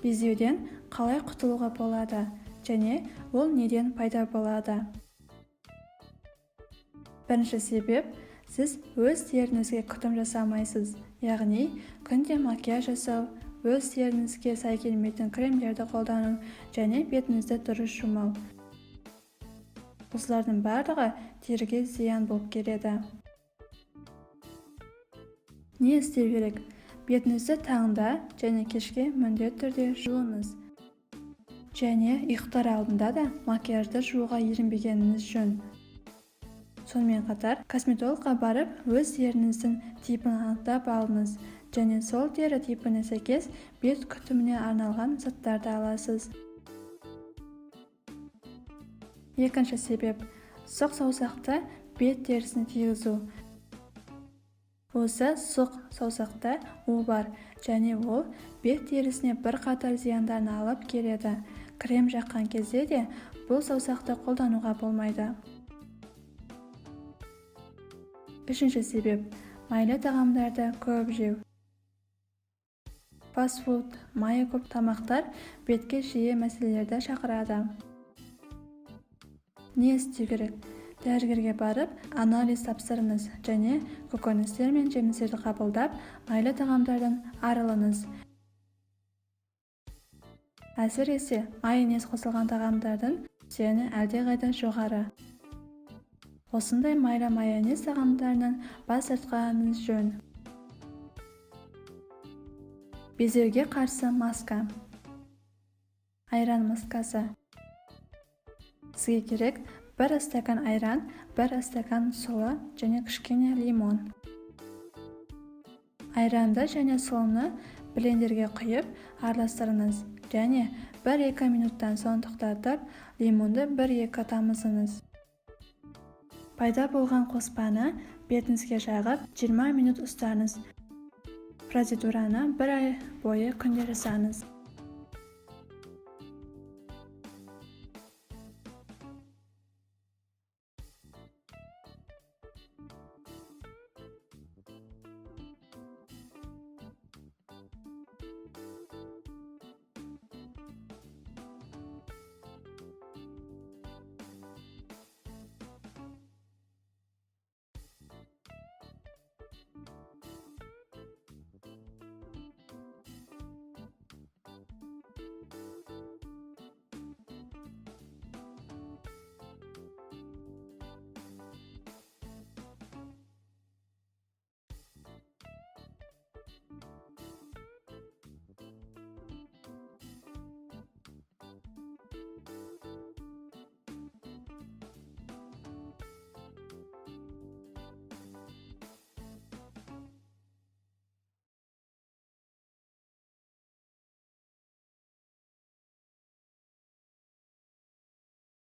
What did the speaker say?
Безеуден қалай құтылуға болады және ол неден пайда болады? Бірінші себеп, сіз өз теріңізге күтім жасамайсыз, яғни күнде макияж жасау, өз теріңізге сай келмейтін кремдерді қолдану және бетіңізді дұрыс жумау. Осылардың барлығы теріге зиян болып келеді. Не істеу керек? Бетіңізді таңда және кешке міндетті түрде жуыңыз. Және ұйықтар алдында да макияжды жууға ерінбегеніңіз жөн. Сонымен қатар, косметологқа барып, өз теріңіздің типін анықтап алыңыз және сол тері типіне сәйкес бет күтіміне арналған заттарды аласыз. Екінші себеп, сұқ саусақты бет терісіне тигізу. Осы сұқ саусақта у бар және ол бет терісіне бірқатар зияндарын алып келеді. Крем жаққан кезде де бұл саусақты қолдануға болмайды. Үшінші себеп, майлы тағамдарды көп жеу. Фастфуд, майы көп тамақтар бетке жиі мәселелерді шақырады. Не істеу керек? Дәрігерге барып, анализ тапсырыңыз және көкөністер мен жемістерді қабылдап, майлы тағамдардан арылыңыз. Әсіресе майонез қосылған тағамдардың зияны әлдеқайда жоғары. Осындай майлы майонез тағамдарынан бас тартқаныңыз жөн. Безеуге қарсы маска. Айран маскасы. Сізге керек 1 стакан айран, 1 стакан сұлы және кішкене лимон. Айранды және сұлыны блендерге құйып араластырыңыз және 1-2 минуттан соң тоқтатып, лимонды 1-2 тамызыңыз. Пайда болған қоспаны бетіңізге жағып 20 минут ұстаңыз. Процедураны 1 ай бойы күнде жасаңыз.